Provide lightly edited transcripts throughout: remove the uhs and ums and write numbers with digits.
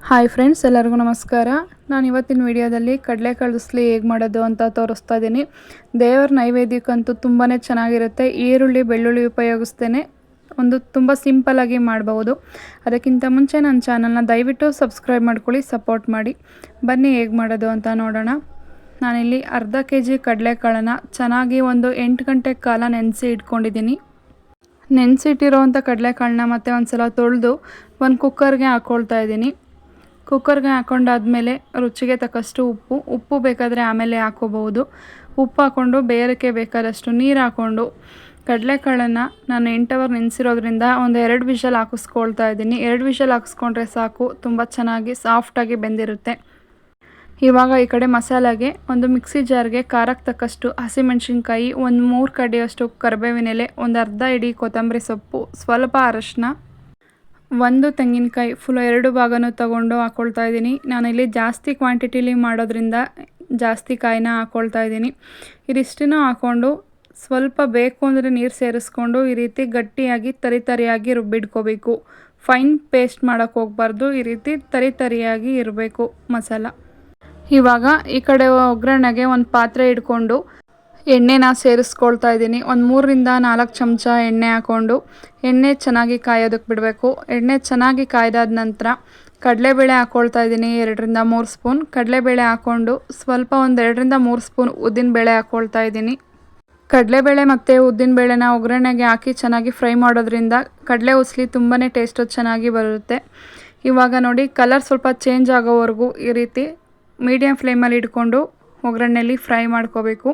Hi friends, ಎಲ್ಲರಿಗೂ ನಮಸ್ಕಾರ. ನಾನು ಇವತ್ತಿನ ವಿಡಿಯೋದಲ್ಲಿ ಕಡಲೆಕಾಳು ಉಸ್ಲಿ ಹೇಗೆ ಮಾಡೋದು ಅಂತ ತೋರಿಸ್ತಾ ಇದ್ದೀನಿ. ದೇವರ ನೈವೇದ್ಯಕ್ಕಂತೂ ತುಂಬಾ ಚೆನ್ನಾಗಿರುತ್ತೆ. ಈರುಳ್ಳಿ ಬೆಳ್ಳುಳ್ಳಿ ಉಪಯೋಗಿಸ್ತೇನೆ ತುಂಬ ಸಿಂಪಲ್ಲಾಗಿ ಮಾಡ್ಬೋದು. ಅದಕ್ಕಿಂತ ಮುಂಚೆ ನನ್ನ ಚಾನಲ್ನ ದಯವಿಟ್ಟು ಸಬ್ಸ್ಕ್ರೈಬ್ ಮಾಡ್ಕೊಳ್ಳಿ, ಸಪೋರ್ಟ್ ಮಾಡಿ. ಬನ್ನಿ ಹೇಗೆ ಮಾಡೋದು ಅಂತ ನೋಡೋಣ. ನಾನಿಲ್ಲಿ ಅರ್ಧ kg ಕಡಲೆಕಾಳನ್ನು ಚೆನ್ನಾಗಿ 8 ಗಂಟೆ ಕಾಲ ನೆನೆಸಿ ಇಟ್ಕೊಂಡಿದ್ದೀನಿ. ನೆನೆಸಿಟ್ಟಿರೋವಂಥ ಕಡಲೆಕಾಳನ್ನ ಮತ್ತೆ ಒಂದು ಸಲ ತೊಳೆದು ಒಂದು ಕುಕ್ಕರ್ಗೆ ಹಾಕ್ಕೊಳ್ತಾ ಇದ್ದೀನಿ. ಕುಕ್ಕರ್ಗೆ ಹಾಕ್ಕೊಂಡಾದ್ಮೇಲೆ ರುಚಿಗೆ ತಕ್ಕಷ್ಟು ಉಪ್ಪು ಬೇಕಾದರೆ ಆಮೇಲೆ ಹಾಕ್ಕೋಬಹುದು. ಉಪ್ಪು ಹಾಕ್ಕೊಂಡು ಬೇಯೋಕ್ಕೆ ಬೇಕಾದಷ್ಟು ನೀರು ಹಾಕ್ಕೊಂಡು ಕಡಲೆಕಾಳನ್ನು ನಾನು 8 ಅವರ್ ನೆನೆಸಿರೋದ್ರಿಂದ 2 ವಿಷಲ್ ಹಾಕಿಸ್ಕೊಳ್ತಾ ಇದ್ದೀನಿ. 2 ವಿಷಲ್ ಹಾಕಿಸ್ಕೊಂಡ್ರೆ ಸಾಕು, ತುಂಬ ಚೆನ್ನಾಗಿ ಸಾಫ್ಟಾಗಿ ಬೆಂದಿರುತ್ತೆ. ಇವಾಗ ಈ ಕಡೆ ಮಸಾಲೆಗೆ ಒಂದು ಮಿಕ್ಸಿ ಜಾರ್ಗೆ ಖಾರಕ್ಕೆ ತಕ್ಕಷ್ಟು ಹಸಿಮೆಣಸಿನ್ಕಾಯಿ, 3 ಕಡ್ಡಿಯಷ್ಟು ಕರಿಬೇವಿನ ಎಲೆ, ಅರ್ಧ ಹಿಡಿ ಕೊತ್ತಂಬರಿ ಸೊಪ್ಪು, ಸ್ವಲ್ಪ ಅರಶಿನ, 1 ತೆಂಗಿನಕಾಯಿ ಫುಲ್ 2 ಭಾಗನೂ ತಗೊಂಡು ಹಾಕ್ಕೊಳ್ತಾ ಇದ್ದೀನಿ. ನಾನಿಲ್ಲಿ ಜಾಸ್ತಿ ಕ್ವಾಂಟಿಟಿಲಿ ಮಾಡೋದ್ರಿಂದ ಜಾಸ್ತಿ ಕಾಯಿನ ಹಾಕ್ಕೊಳ್ತಾ ಇದ್ದೀನಿ. ಇದಿಷ್ಟನ್ನು ಹಾಕ್ಕೊಂಡು ಸ್ವಲ್ಪ ಬೇಕು ಅಂದರೆ ನೀರು ಸೇರಿಸ್ಕೊಂಡು ಈ ರೀತಿ ಗಟ್ಟಿಯಾಗಿ ತರಿಯಾಗಿ ರುಬ್ಬಿಡ್ಕೋಬೇಕು. ಫೈನ್ ಪೇಸ್ಟ್ ಮಾಡೋಕ್ಕೆ ಹೋಗಬಾರ್ದು, ಈ ರೀತಿ ತರಿಯಾಗಿ ಇರಬೇಕು ಮಸಾಲ. ಇವಾಗ ಈ ಕಡೆ ಒಗ್ಗರಣೆಗೆ ಒಂದು ಪಾತ್ರೆ ಇಟ್ಕೊಂಡು ಎಣ್ಣೆನ ಸೇರಿಸ್ಕೊಳ್ತಾ ಇದ್ದೀನಿ. 3 ರಿಂದ 4 ಚಮಚ ಎಣ್ಣೆ ಹಾಕ್ಕೊಂಡು ಎಣ್ಣೆ ಚೆನ್ನಾಗಿ ಕಾಯೋದಕ್ಕೆ ಬಿಡಬೇಕು. ಎಣ್ಣೆ ಚೆನ್ನಾಗಿ ಕಾಯ್ದಾದ ನಂತರ ಕಡಲೆಬೇಳೆ ಹಾಕ್ಕೊಳ್ತಾ ಇದ್ದೀನಿ. 2 ರಿಂದ 3 ಸ್ಪೂನ್ ಕಡಲೆಬೇಳೆ ಹಾಕ್ಕೊಂಡು ಸ್ವಲ್ಪ 2 ರಿಂದ 3 ಸ್ಪೂನ್ ಉದ್ದಿನಬೇಳೆ ಹಾಕ್ಕೊಳ್ತಾ ಇದ್ದೀನಿ. ಕಡಲೆಬೇಳೆ ಮತ್ತು ಉದ್ದಿನಬೇಳೆನ ಒಗ್ಗರಣೆಗೆ ಹಾಕಿ ಚೆನ್ನಾಗಿ ಫ್ರೈ ಮಾಡೋದ್ರಿಂದ ಕಡಲೆ ಉಸ್ಲಿ ತುಂಬಾ ಟೇಸ್ಟು ಚೆನ್ನಾಗಿ ಬರುತ್ತೆ. ಇವಾಗ ನೋಡಿ, ಕಲರ್ ಸ್ವಲ್ಪ ಚೇಂಜ್ ಆಗೋವರೆಗೂ ಈ ರೀತಿ ಮೀಡಿಯಮ್ ಫ್ಲೇಮಲ್ಲಿ ಇಟ್ಕೊಂಡು ಒಗ್ಗರಣೆಯಲ್ಲಿ ಫ್ರೈ ಮಾಡ್ಕೋಬೇಕು.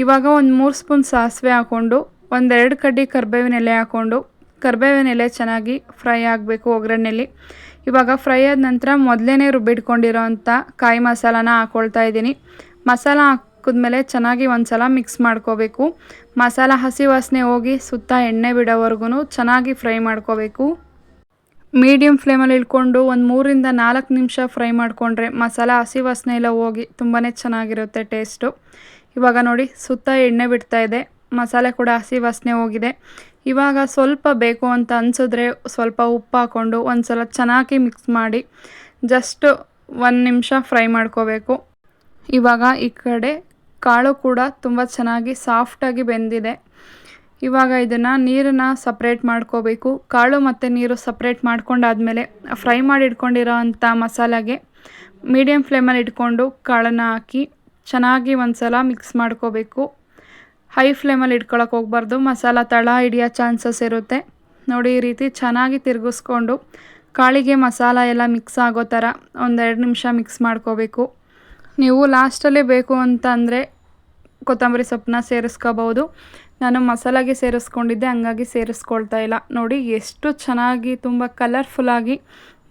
ಇವಾಗ 3 ಸ್ಪೂನ್ ಸಾಸಿವೆ ಹಾಕ್ಕೊಂಡು 2 ಕಡ್ಡಿ ಕರಿಬೇವಿನ ಎಲೆ ಹಾಕ್ಕೊಂಡು ಕರಿಬೇವಿನ ಎಲೆ ಚೆನ್ನಾಗಿ ಫ್ರೈ ಆಗಬೇಕು ಒಗ್ಗರಣೆಯಲ್ಲಿ. ಇವಾಗ ಫ್ರೈ ಆದ ನಂತರ ಮೊದಲೇ ರುಬ್ಬಿಟ್ಕೊಂಡಿರೋ ಅಂಥ ಕಾಯಿ ಮಸಾಲಾನ ಹಾಕ್ಕೊಳ್ತಾ ಇದ್ದೀನಿ. ಮಸಾಲ ಹಾಕಿದ್ಮೇಲೆ ಚೆನ್ನಾಗಿ ಒಂದು ಸಲ ಮಿಕ್ಸ್ ಮಾಡ್ಕೋಬೇಕು. ಮಸಾಲ ಹಸಿ ವಾಸನೆ ಹೋಗಿ ಸುತ್ತ ಎಣ್ಣೆ ಬಿಡೋವರೆಗೂ ಚೆನ್ನಾಗಿ ಫ್ರೈ ಮಾಡ್ಕೋಬೇಕು. ಮೀಡಿಯಮ್ ಫ್ಲೇಮಲ್ಲಿ ಇಟ್ಕೊಂಡು 3 ರಿಂದ 4 ನಿಮಿಷ ಫ್ರೈ ಮಾಡಿಕೊಂಡ್ರೆ ಮಸಾಲ ಹಸಿ ವಾಸನೆ ಎಲ್ಲ ಹೋಗಿ ತುಂಬಾ ಚೆನ್ನಾಗಿರುತ್ತೆ ಟೇಸ್ಟು. ಇವಾಗ ನೋಡಿ, ಸುತ್ತ ಎಣ್ಣೆ ಬಿಡ್ತಾ ಇದೆ, ಮಸಾಲೆ ಕೂಡ ಹಸಿ ವಾಸನೆ ಹೋಗಿದೆ. ಇವಾಗ ಸ್ವಲ್ಪ ಬೇಕು ಅಂತ ಅನಿಸಿದ್ರೆ ಸ್ವಲ್ಪ ಉಪ್ಪು ಹಾಕ್ಕೊಂಡು ಒಂದು ಸಲ ಚೆನ್ನಾಗಿ ಮಿಕ್ಸ್ ಮಾಡಿ ಜಸ್ಟ್ 1 ನಿಮಿಷ ಫ್ರೈ ಮಾಡ್ಕೋಬೇಕು. ಇವಾಗ ಈ ಕಡೆ ಕಾಳು ಕೂಡ ತುಂಬ ಚೆನ್ನಾಗಿ ಸಾಫ್ಟಾಗಿ ಬೆಂದಿದೆ. ಇವಾಗ ಇದನ್ನು ನೀರನ್ನು ಸಪ್ರೇಟ್ ಮಾಡ್ಕೋಬೇಕು. ಕಾಳು ಮತ್ತು ನೀರು ಸಪ್ರೇಟ್ ಮಾಡ್ಕೊಂಡಾದ್ಮೇಲೆ ಫ್ರೈ ಮಾಡಿ ಇಟ್ಕೊಂಡಿರೋ ಅಂಥ ಮಸಾಲೆಗೆ ಮೀಡಿಯಮ್ ಫ್ಲೇಮಲ್ಲಿ ಇಟ್ಕೊಂಡು ಕಾಳನ್ನು ಹಾಕಿ ಚೆನ್ನಾಗಿ ಒಂದು ಸಲ ಮಿಕ್ಸ್ ಮಾಡ್ಕೋಬೇಕು. ಹೈ ಫ್ಲೇಮಲ್ಲಿ ಇಟ್ಕೊಳಕ್ಕೆ ಹೋಗ್ಬಾರ್ದು, ಮಸಾಲ ತಳ ಹಿಡಿಯೋ ಚಾನ್ಸಸ್ ಇರುತ್ತೆ. ನೋಡಿ, ಈ ರೀತಿ ಚೆನ್ನಾಗಿ ತಿರುಗಿಸ್ಕೊಂಡು ಕಾಳಿಗೆ ಮಸಾಲ ಎಲ್ಲ ಮಿಕ್ಸ್ ಆಗೋ ಥರ 2 ನಿಮಿಷ ಮಿಕ್ಸ್ ಮಾಡ್ಕೋಬೇಕು. ನೀವು ಲಾಸ್ಟಲ್ಲಿ ಬೇಕು ಅಂತ ಅಂದರೆ ಕೊತ್ತಂಬರಿ ಸೊಪ್ಪನ್ನ ಸೇರಿಸ್ಕೋಬೋದು. ನಾನು ಮಸಾಲಾಗೆ ಸೇರಿಸ್ಕೊಂಡಿದ್ದೆ, ಹಂಗಾಗಿ ಸೇರಿಸ್ಕೊಳ್ತಾ ಇಲ್ಲ. ನೋಡಿ ಎಷ್ಟು ಚೆನ್ನಾಗಿ ತುಂಬ ಕಲರ್ಫುಲ್ಲಾಗಿ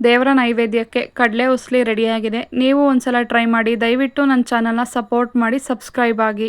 ದೇವರ ನೈವೇದ್ಯಕ್ಕೆ ಕಡಲೆ ಉಸ್ಲಿ ರೆಡಿಯಾಗಿದೆ. ನೀವು ಒಂದು ಸಲ ಟ್ರೈ ಮಾಡಿ. ದಯವಿಟ್ಟು ನನ್ನ ಚಾನಲ್ನ ಸಪೋರ್ಟ್ ಮಾಡಿ, ಸಬ್ಸ್ಕ್ರೈಬ್ ಆಗಿ.